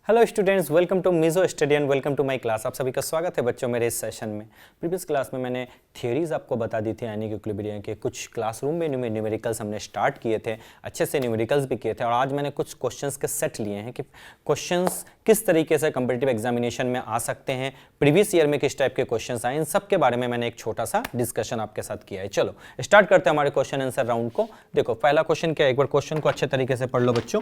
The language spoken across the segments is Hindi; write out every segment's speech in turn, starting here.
Hello students, welcome to Mizo study and welcome to my class. आप सभी का स्वागत है बच्चों मेरे इस सेशन में। प्रीवियस क्लास में मैंने थियरीज आपको बता दी थी यानी कि इक्विलिब्रियम के कुछ क्लासरूम में न्यूमेरिकल्स हमने स्टार्ट किए थे, अच्छे से न्यूमेरिकल्स भी किए थे। और आज मैंने कुछ क्वेश्चंस के सेट लिए हैं कि क्वेश्चंस किस तरीके से कंपटीटिव एग्जामिनेशन में आ सकते हैं, प्रीवियस ईयर में किस टाइप के क्वेश्चंस आए, इन सब के बारे में मैंने एक छोटा सा डिस्कशन आपके साथ किया है। चलो स्टार्ट करते हैं हमारे क्वेश्चन आंसर राउंड को। देखो पहला क्वेश्चन क्या है, एक बार क्वेश्चन को अच्छे तरीके से पढ़ लो बच्चों।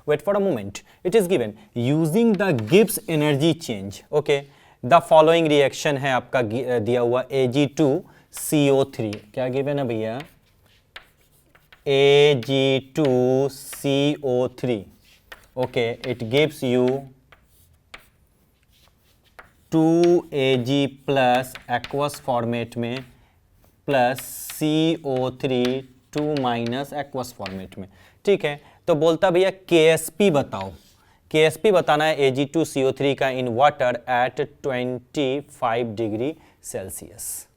Wait for a moment. It is given using the Gibbs energy change. Okay. The following reaction है आपका दिया हुआ Ag2CO3. क्या given है भैया? Ag2CO3. Okay. It gives you 2Ag plus aqueous format में plus CO3 2 minus aqueous format में। ठीक है, तो बोलता भैया KSP बताओ। KSP बताना है Ag2CO3 का in water at 25 degree Celsius,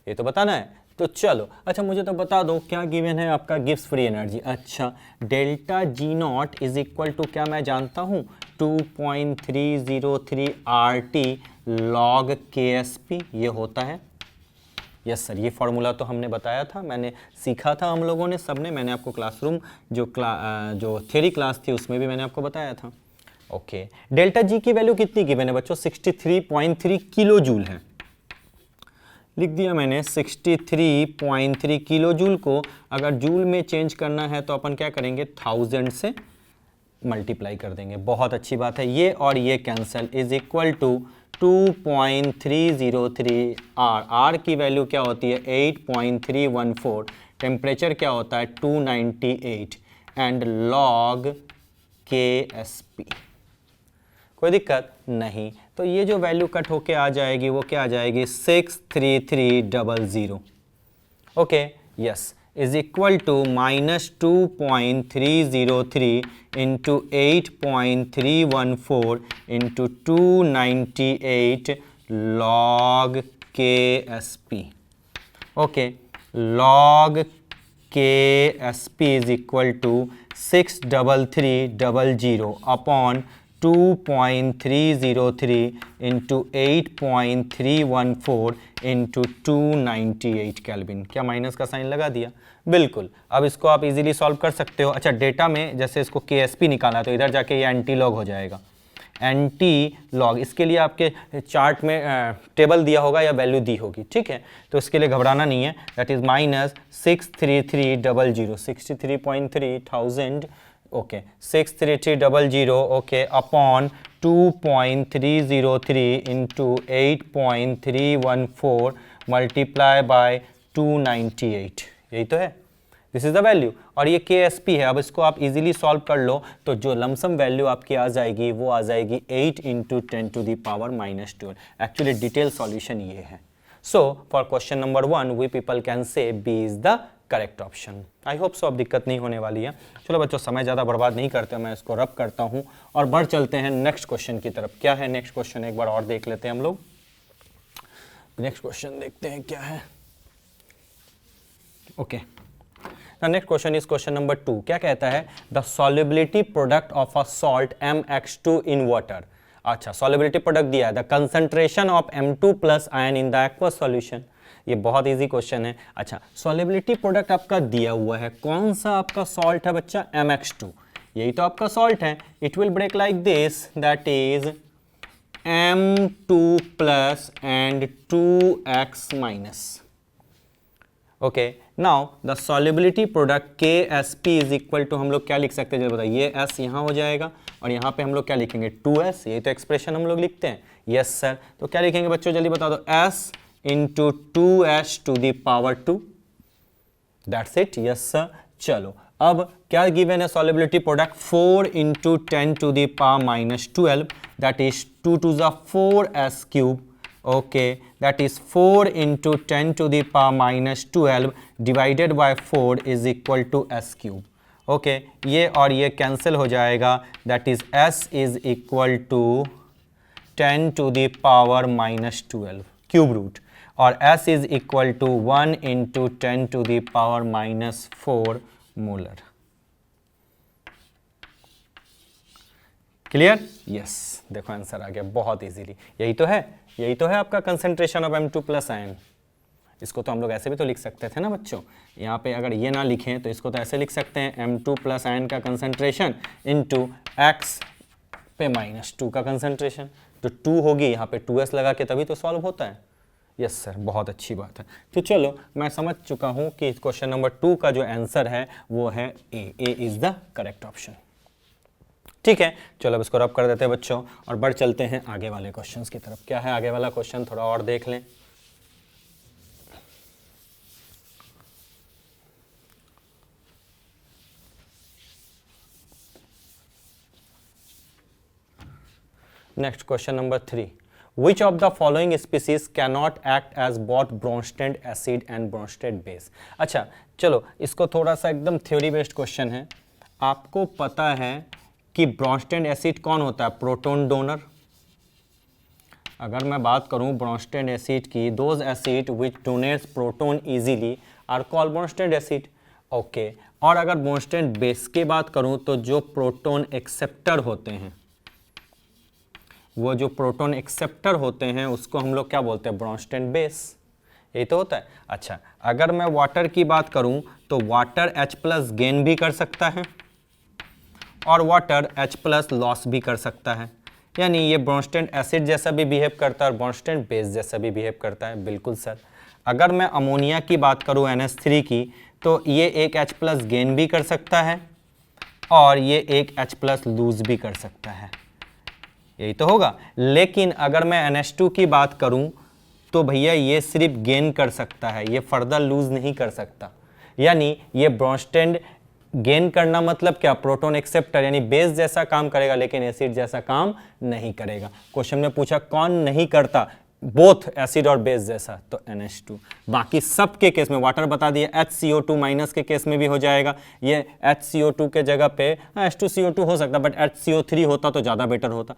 ये तो बताना है। तो चलो अच्छा मुझे तो बता दो क्या गिवन है आपका गिब्स फ्री एनर्जी। अच्छा, delta G naught is equal to क्या मैं जानता हूँ 2.303 RT लॉग KSP, ये होता है। यस सर, ये फॉर्मूला तो हमने बताया था, मैंने सीखा था हम लोगों ने सबने, मैंने आपको क्लासरूम जो थ्योरी क्लास थी उसमें भी मैंने आपको बताया था। ओके, डेल्टा जी की वैल्यू कितनी गिवन है बच्चों? 63.3 किलो जूल है। लिख दिया मैंने 63.3 किलो जूल को अगर जूल में चेंज करना है तो अपन क्या करेंगे 1000 से मल्टीप्लाई कर देंगे। बहुत अच्छी बात है, ये और ये cancel is equal to 2.303 R की वैल्यू क्या होती है 8.314, टेम्परेचर क्या होता है 298 एंड लॉग KSP। कोई दिक्कत नहीं, तो ये जो वैल्यू कट होके आ जाएगी वो क्या आ जाएगी 63300। Okay yes, is equal to minus 2.303 into 8.314 into 298 log KSP। Okay, log KSP is equal to 63300 upon 2.303 into 8.314 into 298 kelvin. क्या माइनस का साइन लगा दिया? बिल्कुल। अब इसको आप इजीली सॉल्व कर सकते हो। अच्छा, डेटा में जैसे इसको KSP निकाला तो इधर जाके ये एंटी लॉग हो जाएगा। एंटी लॉग, इसके लिए आपके चार्ट में टेबल दिया होगा या वैल्यू दी होगी, ठीक है, तो इसके लिए घबराना नहीं है। That is minus 63300, 63.3000, okay 63300, okay, upon 2.303 into 8.314 multiply by 298, यही तो है, दिस इज द वैल्यू। और ये KSP है। अब इसको आप इजीली सॉल्व कर लो तो जो लमसम वैल्यू आपकी आ जाएगी वो आ जाएगी 8 into 10 to the power -12। Actually detail solution ये है। So for question number 1 we people can say B is the correct option. I hope so अब दिक्कत नहीं होने वाली है। चलो बच्चों, समय ज़्यादा बर्बाद नहीं करते, मैं इसको रब करता हूँ और बढ़ चलते हैं नेक्स्ट क्वेश्चन की तरफ। क्या है नेक्स्ट क्वेश्चन, एक बार और देख लेते हैं हम लोग। नेक्स्ट क्वेश्चन देखते हैं क्या है। Okay, next question is question number 2। क्या कहता है? The solubility product of a salt MX2 in water. अच्छा, सॉल्युबिलिटी प्रोडक्ट दिया है, the concentration of M2 plus ion in the aqueous solution. ये बहुत इजी क्वेश्चन है। अच्छा, सॉल्युबिलिटी प्रोडक्ट आपका दिया हुआ है, कौन सा आपका सॉल्ट है बच्चा? MX2, यही तो आपका सॉल्ट है। It will break like this, that is M2 plus and 2X minus. Okay, now the solubility product KSP is equal to, हम लोग क्या लिख सकते हैं जरा बताइए, S यहाँ हो जाएगा और यहाँ पे हम लोग क्या लिखेंगे 2S, यही तो एक्सप्रेशन हम लोग लिखते हैं। यस सर, तो क्या लिखेंगे बच्चों जल्दी बता दो, S into 2S to the power 2, that's it. Yes sir, चलो अब क्या गिवन है solubility product 4 into 10 to the power -12, that is 2 to the 4S cube. Okay, that is 4 into 10 to the power -12 divided by 4 is equal to S cube. Okay, ये और ये कैंसिल हो जाएगा, that is S is equal to 10 to the power -12 cube root, और S is equal to 1 into 10 to the power -4 molar. Clear? Yes, देखो आंसर आ गया बहुत इजीली। यही तो है आपका concentration of M2 plus ion. इसको तो हम लोग ऐसे भी तो लिख सकते थे ना बच्चों, यहाँ पे अगर ये ना लिखें तो इसको तो ऐसे लिख सकते हैं M2 प्लस आयन का कंसंट्रेशन इनटू X पे -2 का कंसंट्रेशन, तो 2 होगी यहाँ पे 2s लगा के तभी तो सॉल्व होता है। यस सर, बहुत अच्छी बात है। तो चलो मैं समझ चुका हूँ कि क्वेश्चन नंबर 2 का जो आंसर है वो है A is the correct option. ठीक है, चलो अब इसको रब कर देते हैं बच्चों और बढ़ चलते हैं आगे वाले क्वेश्चंस की तरफ। क्या है आगे वाला क्वेश्चन, थोड़ा और देख लें। Next question number 3, Which of the following species cannot act as both Bronsted acid and Bronsted base? अच्छा चलो इसको थोड़ा सा एकदम थ्योरी बेस्ड क्वेश्चन है। आपको पता है कि ब्रॉन्स्टेड एसिड कौन होता है? Proton donor. अगर मैं बात करूं ब्रॉन्स्टेड एसिड की, those acid which donates proton easily are called Bronsted acid. Okay, और अगर ब्रॉन्स्टेड बेस की बात करूं तो जो प्रोटॉन एक्सेप्टर होते हैं, वो जो प्रोटॉन एक्सेप्टर होते हैं उसको हम लोग क्या बोलते हैं? Brønsted base. यही तो होता है। अच्छा, अगर मैं वाटर की बात करूं तो वाटर H+ गेन भी कर सकता है और वाटर H+ लॉस भी कर सकता है, यानी ये ब्रॉन्स्टेड एसिड जैसा भी बिहेव करता है और ब्रॉन्स्टेड बेस जैसा भी बिहेव करता है। बिल्कुल सर। अगर मैं अमोनिया की बात करूं NH3 की, तो ये एक H+ गेन भी कर सकता है और ये एक H+ लूज भी कर सकता है। यही तो होगा। लेकिन अगर मैं NH2 की बात करूं तो भैया ये सिर्फ गेन कर सकता है, ये फर्दर लूज नहीं कर सकता। यानी ये ब्रॉन्स्टेड गेन करना मतलब क्या? प्रोटॉन एक्सेप्टर, यानी बेस जैसा काम करेगा लेकिन एसिड जैसा काम नहीं करेगा। क्वेश्चन में पूछा कौन नहीं करता बोथ एसिड और बेस जैसा, तो NH2। बाकी सब के केस में वाटर बता दिए, HCO2 माइनस के केस में भी हो जाएगा। ये HCO2 के जगह पे H2CO2 हो सकता, बट HCO3 होता तो ज़्यादा बेटर होता।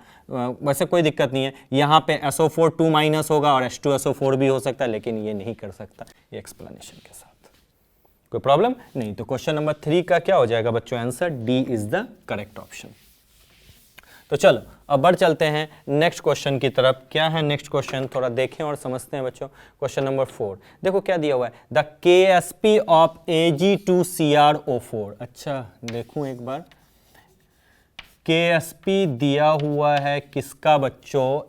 वैसे कोई दिक्कत नहीं है। यहाँ पे SO4 2 माइनस होगा और H2SO4 भी हो सकता है, लेकिन ये नहीं कर सकता, ये एक्सप्लेनेशन के साथ। कोई प्रॉब्लम नहीं। तो क्वेश्चन नंबर 3 का क्या हो जाएगा बच्चों? Answer D is the correct option. तो चलो अब बढ़ चलते हैं नेक्स्ट क्वेश्चन की तरफ। क्या है नेक्स्ट क्वेश्चन, थोड़ा देखें और समझते हैं बच्चों। क्वेश्चन नंबर 4 देखो क्या दिया हुआ है, द KSP ऑफ Ag2CrO4। अच्छा देखूं एक बार, KSP दिया हुआ है किसका बच्चों?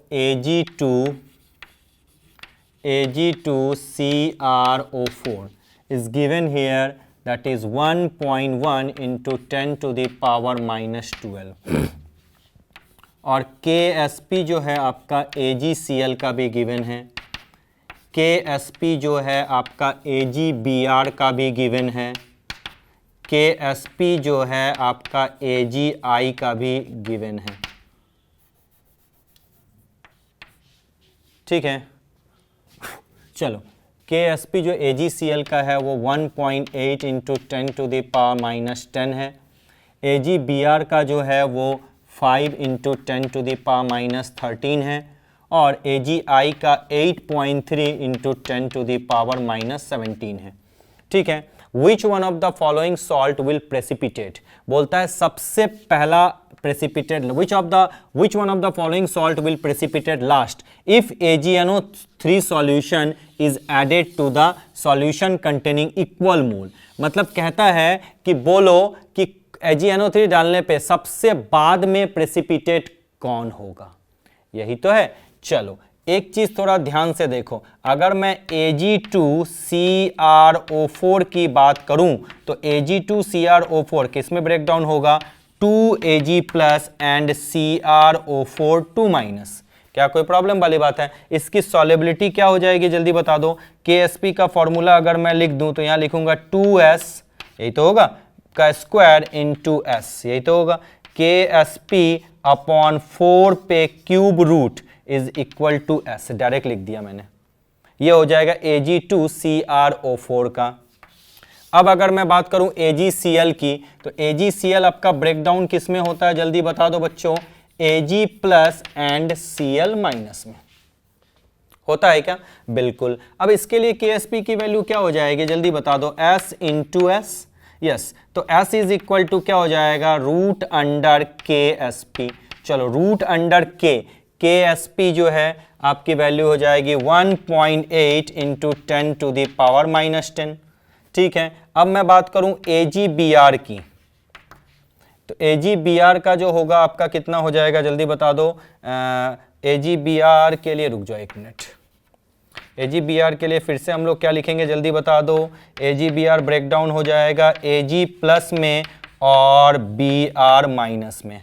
Ag2CrO4 is given here, that is 1.1 into 10 to the power -12। और KSP जो है आपका AgCl का भी गिवन है, KSP जो है आपका AgBr का भी गिवन है, KSP जो है आपका AgI का भी गिवन है। ठीक है, चलो KSP जो AgCl का है वो 1.8 इंटू 10 टू द पावर -10 है। AgBr का जो है वो 5 इंटू 10 टू द पावर -13 है और AgI का 8.3 इंटू 10 टू द पावर -17 है। ठीक है, which one of the following salt will precipitate, बोलता है सबसे पहला precipitate, which one of the following salt will precipitate last if AgNO3 solution is added to the solution containing equal mole. मतलब कहता है कि बोलो कि AgNO3 डालने पे सबसे बाद में प्रेसिपिटेट कौन होगा। यही तो है। चलो एक चीज थोड़ा ध्यान से देखो, अगर मैं Ag2CrO4 की बात करूं तो Ag2CrO4 किस में ब्रेक डाउन होगा? 2Ag+ and CrO4 2-। क्या कोई प्रॉब्लम वाली बात है? इसकी सॉल्युबिलिटी क्या हो जाएगी जल्दी बता दो। KSP का फॉर्मूला अगर मैं लिख दूं तो यहां लिखूंगा 2S, यही तो होगा, का स्क्वायर इंटू S, यही तो होगा। KSP/4 पे cube root is equal to S, direct लिख दिया मैंने। ये हो जाएगा Ag2CrO4 का। अब अगर मैं बात करूं AgCl की, तो AgCl आपका ब्रेकडाउन किस में होता है जल्दी बता दो बच्चों? Ag+ एंड Cl- में होता है क्या? बिल्कुल। अब इसके लिए KSP की वैल्यू क्या हो जाएगी जल्दी बता दो? S into S। यस, तो S इज इक्वल टू क्या हो जाएगा? √KSP। चलो रूट अंडर के एस पी जो है आपकी वैल्यू हो जाएगी 1.8 इंटू 10 टू द पावर -10। ठीक है, अब मैं बात करूं AgBr की, तो AgBr का जो होगा आपका कितना हो जाएगा जल्दी बता दो। AgBr के लिए रुक जाओ 1 मिनट, AgBr के लिए फिर से हम लोग क्या लिखेंगे जल्दी बता दो। AgBr ब्रेक डाउन हो जाएगा Ag प्लस में और Br माइनस में।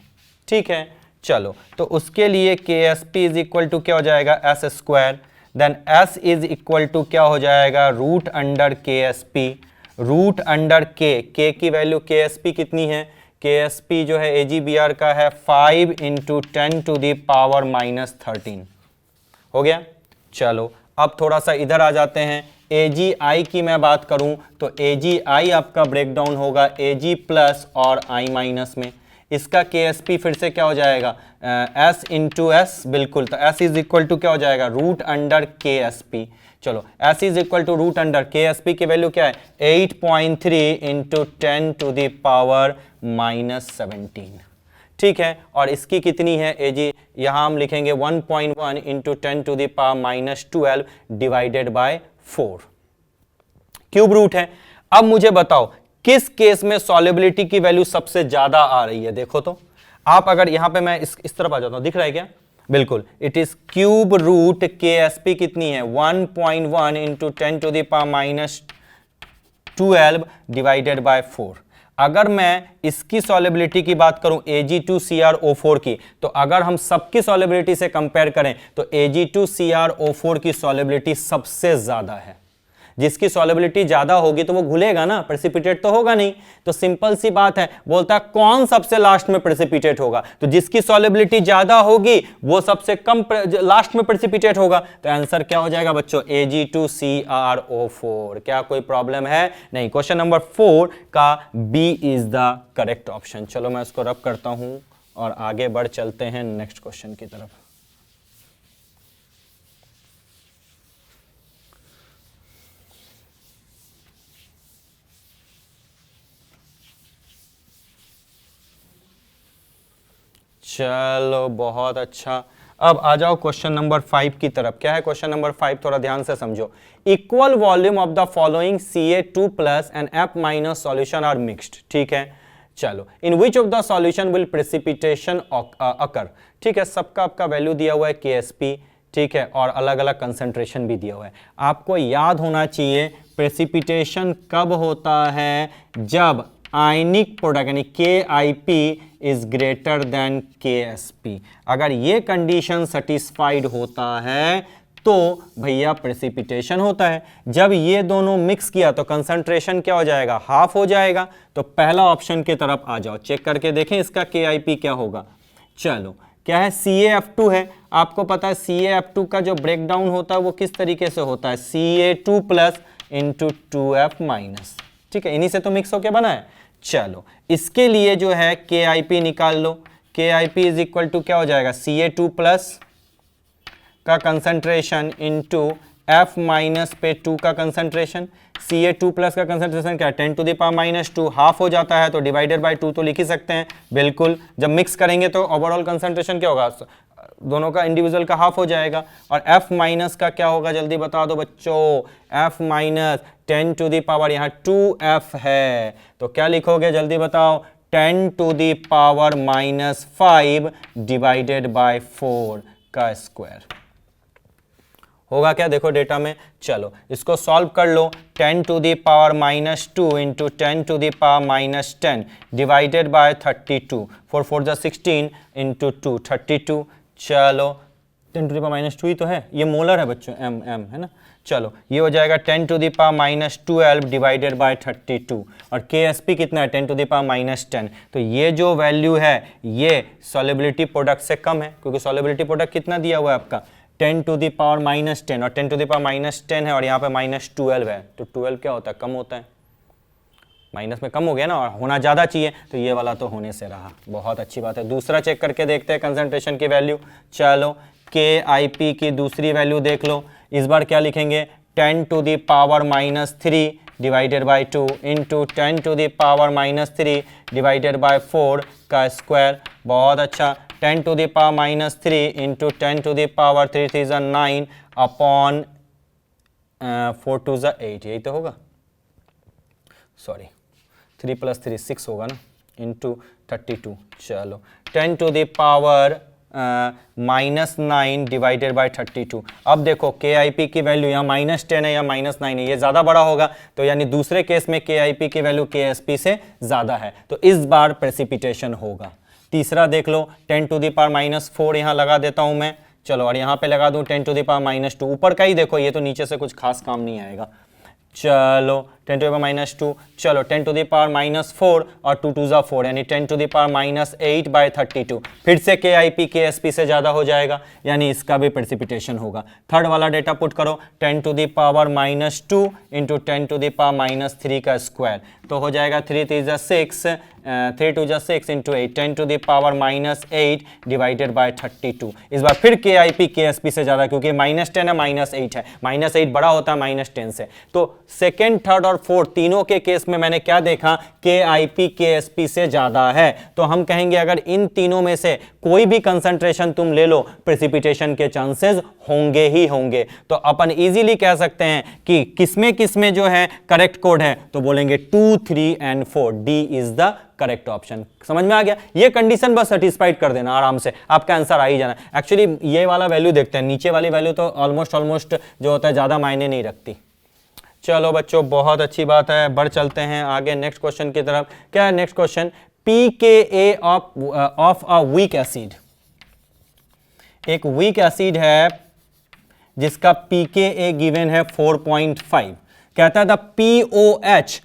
ठीक है, चलो तो उसके लिए KSP इज इक्वल टू क्या हो जाएगा S square, then S is equal to क्या हो जाएगा root under KSP, root under K की वैल्यू KSP कितनी है, KSP जो है AgBr का है 5 इंटू 10 टू दी पावर -13 हो गया। चलो अब थोड़ा सा इधर आ जाते हैं, AgI की मैं बात करूं तो AgI आपका ब्रेकडाउन होगा Ag प्लस और I माइनस में। इसका KSP फिर से क्या हो जाएगा S इंटू एस, बिल्कुल, तो S इज इक्वल टू क्या हो जाएगा रूट अंडर KSP। चलो S is equal to root under KSP की वैल्यू क्या है 8.3 इंटू 10 टू द पावर -17। ठीक है, और इसकी कितनी है Ag, यहाँ हम लिखेंगे 1.1 into 10 to the power -12 divided by 4, cube root है। अब मुझे बताओ किस केस में सॉल्युबिलिटी की वैल्यू सबसे ज्यादा आ रही है। देखो तो आप अगर यहां पे मैं इस तरफ आ जाता हूं, दिख रहा है क्या, बिल्कुल, it is cube root KSP कितनी है 1.1 into 10 to the power -12 divided by 4। अगर मैं इसकी सॉल्युबिलिटी की बात करूं Ag2CrO4 की, तो अगर हम सबकी सॉल्युबिलिटी से कंपेयर करें तो Ag2CrO4 की सॉल्युबिलिटी सबसे ज्यादा है। जिसकी सॉल्युबिलिटी ज्यादा होगी तो वो घुलेगा ना, प्रेसिपिटेट तो होगा नहीं। तो सिंपल सी बात है, बोलता है कौन सबसे लास्ट में प्रेसिपिटेट होगा, तो जिसकी सॉल्युबिलिटी ज्यादा होगी वो सबसे कम लास्ट में प्रेसिपिटेट होगा। तो आंसर क्या हो जाएगा बच्चों Ag2CrO4। क्या कोई प्रॉब्लम है? नहीं। क्वेश्चन नंबर 4 का B is the correct option. चलो मैं इसको रब करता हूं और आगे बढ़ चलते हैं नेक्स्ट क्वेश्चन की तरफ। चलो बहुत अच्छा, अब आ जाओ क्वेश्चन नंबर 5 की तरफ। क्या है क्वेश्चन नंबर 5, थोड़ा ध्यान से समझो। Equal volume of the following Ca2 plus and F minus solution are mixed. ठीक है, चलो in which of the solution will precipitation occur. ठीक है, सबका आपका वैल्यू दिया हुआ है KSP, ठीक है, और अलग अलग कंसंट्रेशन भी दिया हुआ है। आपको याद होना चाहिए प्रेसिपिटेशन कब होता है, जब आयनिक प्रोडक्ट यानी KIP is greater than KSP। अगर ये कंडीशन सेटिस्फाइड होता है तो भैया प्रेसिपिटेशन होता है। जब ये दोनों मिक्स किया तो कंसंट्रेशन क्या हो जाएगा, हाफ हो जाएगा। तो पहला ऑप्शन की तरफ आ जाओ, चेक करके देखें इसका KIP क्या होगा। चलो क्या है, CaF2 है। आपको पता है CaF2 का जो ब्रेकडाउन होता है वो किस तरीके से होता है, Ca2 plus into 2F minus. ठीक है, इन्हीं से तो मिक्स होके बना है। चलो इसके लिए जो है KIP निकाल लो। KIP इज इक्वल टू क्या हो जाएगा, Ca2 प्लस का कंसंट्रेशन इंटू F माइनस पे 2 का कंसंट्रेशन। Ca2 प्लस का कंसंट्रेशन क्या है 10 टू द पावर -2, हाफ हो जाता है तो डिवाइडेड बाय 2 तो लिख ही सकते हैं। बिल्कुल, जब मिक्स करेंगे तो ओवरऑल कंसंट्रेशन क्या होगा, दोनों का इंडिविजुअल का हाफ हो जाएगा। और F माइनस का क्या होगा जल्दी बता दो बच्चों, F minus 10 to the power, यहाँ 2F है तो क्या लिखोगे जल्दी बताओ, 10 to the power -5 divided by 4 का स्क्वायर होगा क्या, देखो डेटा में। चलो इसको सॉल्व कर लो, 10 to the power -2 into 10 to the power -10 divided by 32, 4 4 जा 16 इंटू 2 32। चलो 10 टू दी पावर -2 ही तो है, ये मोलर है बच्चों, m है ना। चलो ये हो जाएगा 10 to the power -12 divided by 32 और KSP कितना है 10 टू दी पावर -10। तो ये जो वैल्यू है ये सॉल्युबिलिटी प्रोडक्ट से कम है, क्योंकि सॉल्युबिलिटी प्रोडक्ट कितना दिया हुआ है आपका 10 टू दी पावर -10 और 10 टू दी पावर -10 है और यहाँ पे -12 है। तो 12 क्या होता है, कम होता है, माइनस में कम हो गया ना, और होना ज़्यादा चाहिए, तो ये वाला तो होने से रहा। बहुत अच्छी बात है। दूसरा चेक करके देखते हैं कंसंट्रेशन की वैल्यू। चलो KIP की दूसरी वैल्यू देख लो। इस बार क्या लिखेंगे, 10 to the power -3 divided by 2 into 10 to the power -3 divided by 4 का स्क्वायर। बहुत अच्छा, 10 to the power minus 3 into 10 to the power 3 3 is 9 upon 4 2 is 8, यही तो होगा, सॉरी 3 + 3 6 होगा ना, इंटू 32। चलो 10 to the power -9 divided by 32। अब देखो KIP की वैल्यू यहाँ -10 है या -9 है, ये ज़्यादा बड़ा होगा, तो यानी दूसरे केस में KIP की वैल्यू KSP से ज़्यादा है, तो इस बार प्रेसिपिटेशन होगा। तीसरा देख लो 10 to the power -4 यहाँ लगा देता हूँ मैं, चलो, और यहाँ पे लगा दूँ 10 to the power -2, ऊपर का ही देखो, ये तो नीचे से कुछ खास काम नहीं आएगा। चलो 10 to the power -2, चलो 10 to the power -4 और 2 2 4 यानी 10 to the power -8 बाय 32, फिर से KIP KSP से ज़्यादा हो जाएगा, यानी इसका भी प्रेसिपिटेशन होगा। थर्ड वाला डेटा पुट करो, 10 to the power -2 into 10 to the power -3 का स्क्वायर, तो हो जाएगा 3 3 is 6, 3 2 is 6 into 8, 10 to the power -8 divided by 32। इस बार फिर KIP KSP से ज़्यादा, क्योंकि -10 है -8 है, -8 बड़ा होता है -10 से। तो सेकेंड, थर्ड और फोर्थ तीनों के केस में मैंने क्या देखा, KIP KSP से ज़्यादा है, तो हम कहेंगे अगर इन तीनों में से कोई भी कंसंट्रेशन तुम ले लो, प्रेसिपिटेशन के चांसेस होंगे ही होंगे। तो अपन इजीली कह सकते हैं कि किसमें जो है करेक्ट कोड है, तो बोलेंगे 2 3 and 4, D is the correct option. समझ में आ गया? ये कंडीशन बस सेटिस्फाइड कर देना आराम से, आपका आंसर आ ही जाना। एक्चुअली ये वाला वैल्यू देखते हैं, नीचे वाली वैल्यू तो ऑलमोस्ट जो होता है ज़्यादा मायने नहीं रखती। चलो बच्चों, बहुत अच्छी बात है, बढ़ चलते हैं आगे नेक्स्ट क्वेश्चन की तरफ। क्या है next question? pKa of a weak acid. एक वीक एसिड है जिसका pKa गिवन है 4.5। कहता है the pOH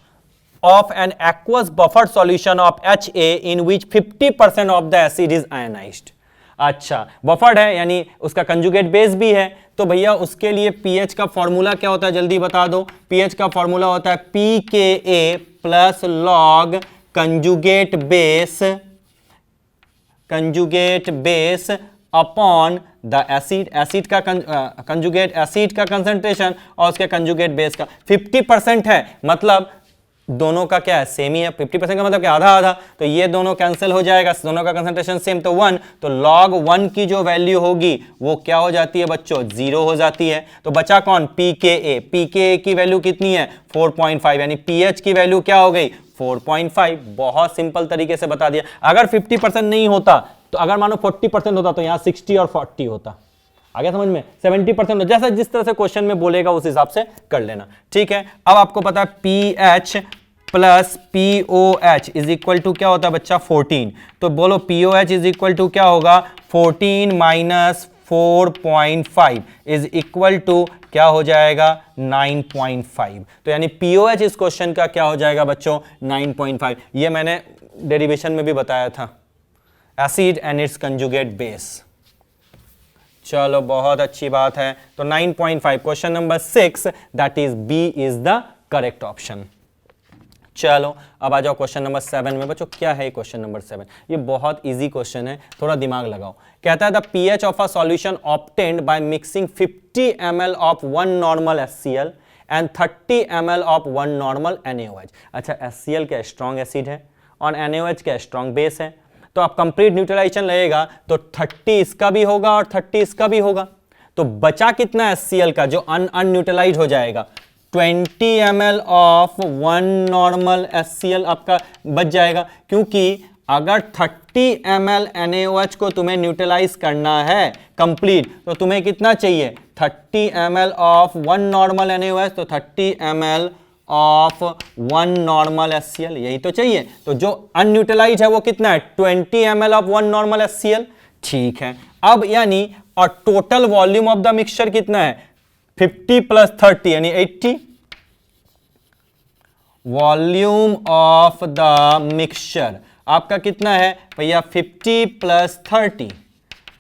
of an aqueous buffered solution of HA in which 50% of the acid is ionized। अच्छा, बफर्ड है यानी उसका कंजुगेट बेस भी है, तो भैया उसके लिए pH का फॉर्मूला क्या होता है, जल्दी बता दो। pH का फॉर्मूला होता है pKa plus log conjugate base upon the acid. Acid का कंजुगेट एसिड का कंसंट्रेशन और उसके कंजुगेट बेस का 50% है, मतलब दोनों का क्या है, सेम ही है। 50% का मतलब क्या, आधा आधा, तो ये दोनों कैंसिल हो जाएगा, दोनों का कंसंट्रेशन सेम, तो 1, तो log 1 की जो वैल्यू होगी वो क्या हो जाती है बच्चों, 0 हो जाती है। तो बचा कौन, pKa की वैल्यू कितनी है 4.5, यानी pH की वैल्यू क्या हो गई 4.5। बहुत सिंपल तरीके से बता दिया। अगर 50% नहीं होता, तो अगर मानो 40% होता तो यहां 60 और 40 होता। आगे समझ में, 70% जैसा जिस तरह से क्वेश्चन में बोलेगा उस हिसाब से कर लेना, ठीक है। अब आपको पता है pH plus POH is equal to क्या होता है बच्चा, 14। तो बोलो POH इज इक्वल टू क्या होगा, 14 माइनस 4.5 इज इक्वल टू क्या हो जाएगा, 9.5। तो यानी POH इस क्वेश्चन का क्या हो जाएगा बच्चों, 9.5। ये मैंने डेरिवेशन में भी बताया था, acid and its conjugate base. चलो बहुत अच्छी बात है, तो 9.5। Question number 6 that is B is the correct option. चलो अब आ जाओ क्वेश्चन नंबर 7 में। बच्चों क्या है क्वेश्चन नंबर 7? ये बहुत इजी क्वेश्चन है, थोड़ा दिमाग लगाओ। कहता है the pH of a solution obtained by mixing 50 ml of 1 normal HCl and 30 ml of 1 normal NaOH। अच्छा, HCl क्या स्ट्रॉन्ग एसिड है और NaOH क्या स्ट्रॉन्ग बेस है, तो आप कंप्लीट न्यूट्रलाइजेशन लगेगा तो 30 इसका भी होगा और 30 इसका भी होगा। तो बचा कितना HCl का जो अनन्यूट्रलाइज हो जाएगा, 20 ml ऑफ 1 नॉर्मल HCl आपका बच जाएगा, क्योंकि अगर 30 ml NaOH को तुम्हें न्यूट्रलाइज करना है कंप्लीट, तो तुम्हें कितना चाहिए, 30 ml ऑफ 1 नॉर्मल NaOH, तो 30 ml ऑफ 1 नॉर्मल HCl, यही तो चाहिए। तो जो अनन्यूट्रलाइज है वो कितना है, 20 ml ऑफ 1 नॉर्मल HCl, ठीक है। अब यानी और total volume of the mixture कितना है, 50 प्लस 30 यानी 80। वॉल्यूम ऑफ द मिक्सचर आपका कितना है भैया, 50 प्लस 30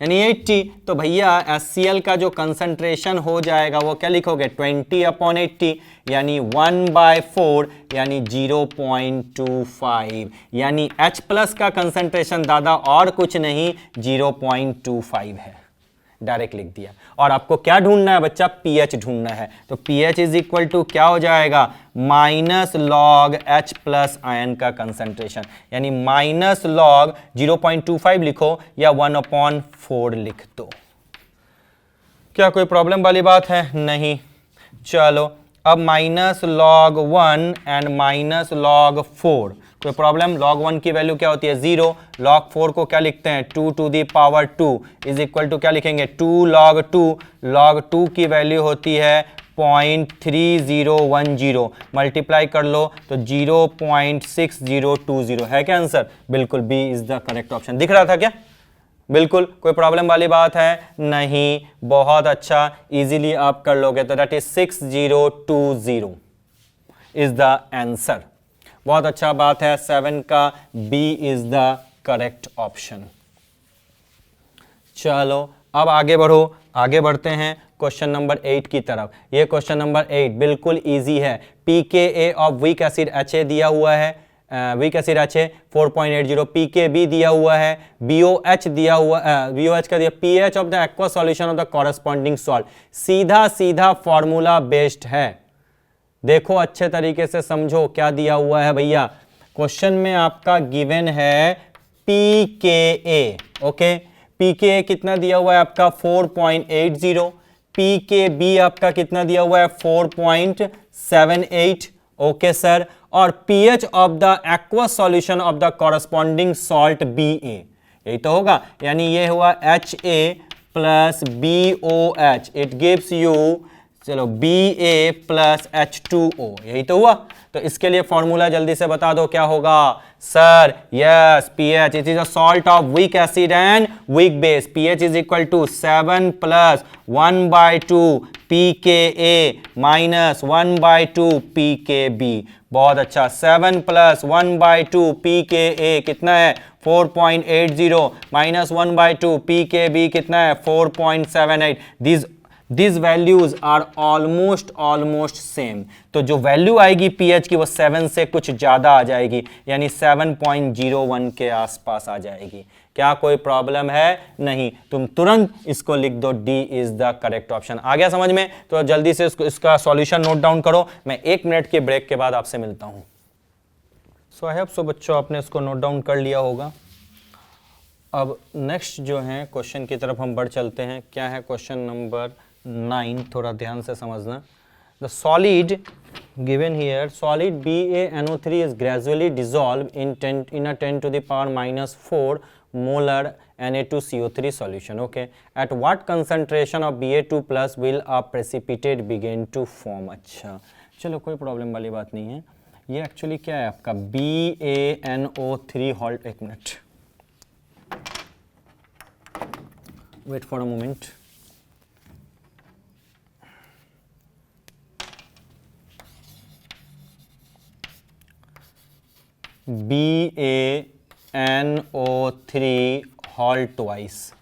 यानी 80। तो भैया HCl का जो कंसंट्रेशन हो जाएगा वो क्या लिखोगे, 20/80 यानी 1/4 यानी 0.25, यानी H प्लस का कंसंट्रेशन दादा और कुछ नहीं 0.25 है। डायरेक्ट लिख दिया। और आपको क्या ढूंढना है बच्चा, पीएच ढूंढना है। तो पीएच इज इक्वल टू क्या हो जाएगा, minus log H plus ion का कंसंट्रेशन, यानी माइनस लॉग 0.25 लिखो या 1/4 लिख दो। क्या कोई प्रॉब्लम वाली बात है, नहीं। चलो अब minus log 1 and minus log 4, कोई प्रॉब्लम। log 1 की वैल्यू क्या होती है 0, log 4 को क्या लिखते हैं 2 to the power 2 is equal to क्या लिखेंगे 2 log 2, log 2 की वैल्यू होती है 0.3010, मल्टीप्लाई कर लो तो 0.6020 है क्या आंसर, बिल्कुल B is the correct option. दिख रहा था क्या, बिल्कुल कोई प्रॉब्लम वाली बात है नहीं, बहुत अच्छा, इजीली आप कर लोगे। तो that is 6020 is the answer. बहुत अच्छा बात है, 7 का B is the correct option. चलो अब आगे बढ़ो, आगे बढ़ते हैं क्वेश्चन नंबर 8 की तरफ। ये क्वेश्चन नंबर 8 बिल्कुल इजी है। pKa of weak acid Ha दिया हुआ है, वीक एसिड Ha 4.80, pKb दिया हुआ है, BOH दिया हुआ, BOH का दिया, pH of the aqua solution of the corresponding salt. सीधा सीधा फॉर्मूला बेस्ड है, देखो अच्छे तरीके से समझो क्या दिया हुआ है भैया। क्वेश्चन में आपका गिवन है pKa, ओके, pKa कितना दिया हुआ है आपका 4.80, pKb आपका कितना दिया हुआ है 4.78, ओके सर, और pH of the aqua solution of the corresponding salt BA, यही तो होगा, यानी ये हुआ Ha plus BOH, it gives you, चलो Ba प्लस H2O, यही तो हुआ। तो इसके लिए फॉर्मूला जल्दी से बता दो क्या होगा sir, yes pH, it is a salt of weak acid and weak base, pH is equal to 7 plus 1/2 pKa minus 1/2 pKb। बहुत अच्छा, 7 प्लस 1/2 pKa कितना है 4.80 माइनस 1/2 pKb कितना है 4.78। These values are almost same। तो जो वैल्यू आएगी pH की वो 7 से कुछ ज़्यादा आ जाएगी, यानी 7.01 के आसपास आ जाएगी। क्या कोई प्रॉब्लम है, नहीं, तुम तुरंत इसको लिख दो, D is the correct option. आ गया समझ में, तो जल्दी से इसका सॉल्यूशन नोट डाउन करो, मैं 1 मिनट के ब्रेक के बाद आपसे मिलता हूँ। सो आई होप सो बच्चों आपने इसको नोट डाउन कर लिया होगा। अब नेक्स्ट जो है क्वेश्चन की तरफ हम बढ़ चलते हैं। क्या है क्वेश्चन नंबर 9, थोड़ा ध्यान से समझना। The solid given here, solid BaNO3 is gradually dissolved in a 10 to the power minus 4 molar Na2CO3 solution, okay, at what concentration of Ba2 plus will a precipitate begin to form। अच्छा चलो कोई प्रॉब्लम वाली बात नहीं है। ये एक्चुअली क्या है आपका BaNO3 हॉल्ट, एक minute wait for a moment. BaNO3 halt twice,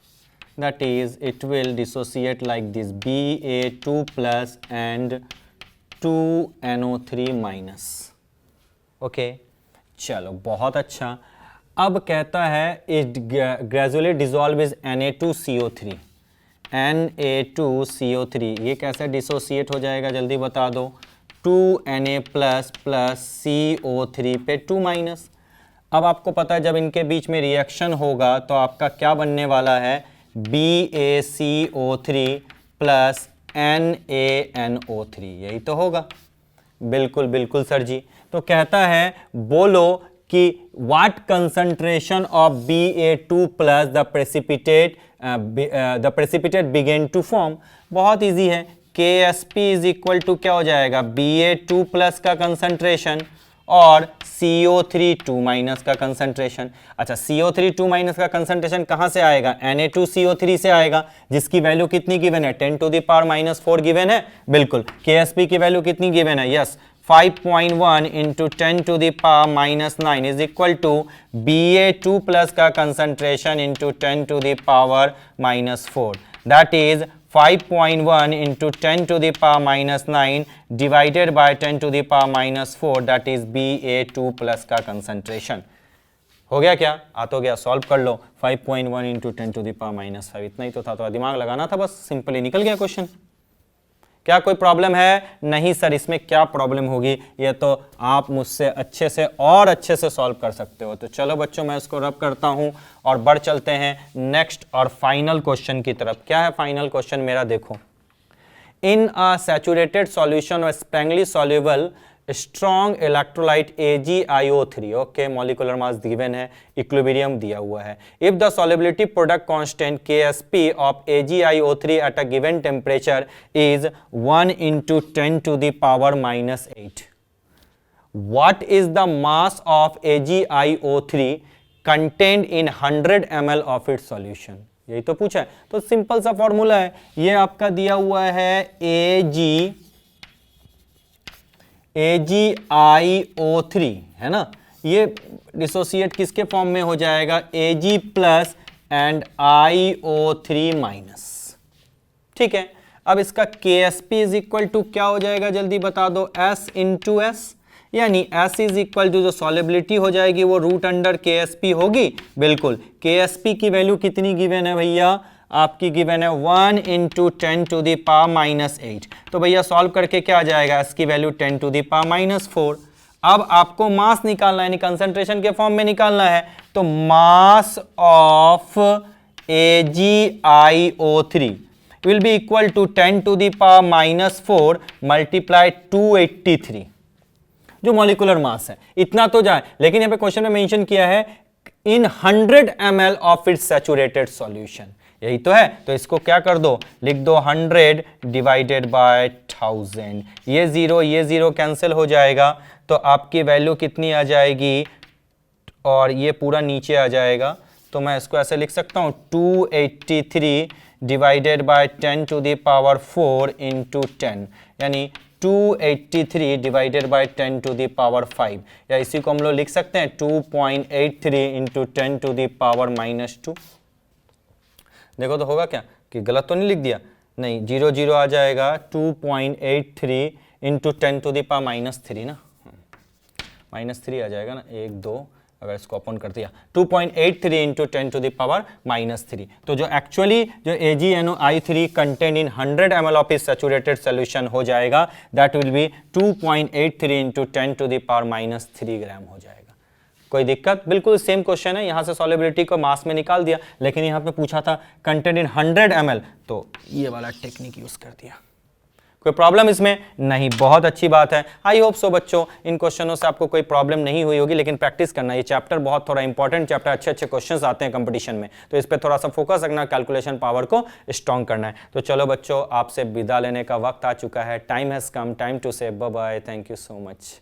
that is it will dissociate like this, Ba2 plus and 2NO3 minus, okay चलो बहुत अच्छा। अब कहता है it gradually dissolve is Na2CO3, Na2CO3 ये कैसे डिसोसिएट हो जाएगा जल्दी बता दो, 2Na प्लस प्लस CO3 पे 2 माइनस। अब आपको पता है जब इनके बीच में रिएक्शन होगा तो आपका क्या बनने वाला है, BaCO3 प्लस NaNO3, यही तो होगा, बिल्कुल बिल्कुल सर जी। तो कहता है बोलो कि what concentration of Ba2 plus the precipitate began to form. बहुत इजी है, Ksp इज इक्वल टू क्या हो जाएगा Ba2 प्लस का कंसंट्रेशन और CO3 2 माइनस का कंसंट्रेशन। अच्छा CO3 2 माइनस का कंसंट्रेशन कहाँ से आएगा, Na2CO3 से आएगा, जिसकी वैल्यू कितनी गिवन है 10 to the power minus 4 given है, बिल्कुल। Ksp की वैल्यू कितनी गिवन है, yes 5.1 into 10 to the power minus 9 is equal to Ba2 plus का concentration into 10 to the power minus 4, that is 5.1 into 10 to the power minus 9 divided by 10 to the power minus 4, that is Ba2 plus का concentration। हो गया क्या? आ तो गया, सॉल्व कर लो। 5.1 into 10 to the power minus 5, इतना ही तो था, थोड़ा दिमाग लगाना था बस, सिंपली निकल गया क्वेश्चन। क्या कोई प्रॉब्लम है? नहीं सर, इसमें क्या प्रॉब्लम होगी, ये तो आप मुझसे अच्छे से और अच्छे से सॉल्व कर सकते हो। तो चलो बच्चों, मैं इसको रब करता हूं और बढ़ चलते हैं नेक्स्ट और फाइनल क्वेश्चन की तरफ। क्या है फाइनल क्वेश्चन मेरा? देखो, इन अ सैचुरेटेड सॉल्यूशन और sparingly soluble strong electrolyte AgIO3, okay, molecular mass given है, इक्विलिब्रियम दिया हुआ है। If the solubility product constant Ksp of AgIO3 at a given temperature is 1 into 10 to the power minus 8, what is the mass of AgIO3 contained in 100 ml of its solution? यही तो पूछा है। तो सिंपल सा फॉर्मूला है, ये आपका दिया हुआ है AgIO3, है ना, ये डिसोसिएट किसके फॉर्म में हो जाएगा? Ag plus and IO3 minus. ठीक है, अब इसका Ksp इज इक्वल टू क्या हो जाएगा, जल्दी बता दो? S इंटू एस, यानी S इज इक्वल टू जो सॉलिबिलिटी हो जाएगी वो रूट अंडर Ksp होगी। बिल्कुल, Ksp की वैल्यू कितनी गिवन है भैया? आपकी गिवन है 1 into 10 to the power minus 8। तो भैया सॉल्व करके क्या आ जाएगा? S की value 10 to the power minus 4। अब आपको मास निकालना है, यानी कंसंट्रेशन के फॉर्म में निकालना है। तो mass of AgIO3 will be equal to 10 to the power minus 4 multiplied 283, जो मॉलिक्यूलर मास है। इतना तो जाए, लेकिन यहाँ पे क्वेश्चन में मेंशन किया है इन 100 ml of its saturated solution, यही तो है। तो इसको क्या कर दो, लिख दो 100 डिवाइडेड बाय 1000, ये जीरो कैंसिल हो जाएगा, तो आपकी वैल्यू कितनी आ जाएगी, और ये पूरा नीचे आ जाएगा। तो मैं इसको ऐसे लिख सकता हूँ 283 divided by 10 to the power 4 into 10, यानी 283 divided by 10 to the power 5, या इसी को हम लोग लिख सकते हैं 2.83 into 10 to the power minus 2। देखो तो होगा क्या, कि गलत तो नहीं लिख दिया? नहीं, 0 आ जाएगा, 2.83 into 10 to the power minus 3 ना, माइनस 3 आ जाएगा ना, 1 2, अगर इसको ओपन कर दिया 2.83 into 10 to the power minus 3। तो जो एक्चुअली जो AgNO3 contain in 100 ml of इस सैचुरेटेड सोल्यूशन हो जाएगा, that will be 2.83 into 10 to the power minus 3 gram हो जाएगा। कोई दिक्कत? बिल्कुल सेम क्वेश्चन है, यहाँ से सॉल्युबिलिटी को मास में निकाल दिया, लेकिन यहाँ पे पूछा था कंटेन इन 100 ml, तो ये वाला टेक्निक यूज कर दिया। कोई प्रॉब्लम इसमें नहीं? बहुत अच्छी बात है। आई होप सो बच्चों इन क्वेश्चनों से आपको कोई प्रॉब्लम नहीं हुई होगी, लेकिन प्रैक्टिस करना, ये चैप्टर बहुत थोड़ा इंपॉर्टेंट चैप्टर, अच्छे क्वेश्चंस आते हैं कंपटीशन में, तो इस पर थोड़ा सा फोकस रखना, कैलकुलेशन पावर को स्ट्रॉन्ग करना है। तो चलो बच्चों, आपसे विदा लेने का वक्त आ चुका है, time has come, time to say bye bye, thank you so much.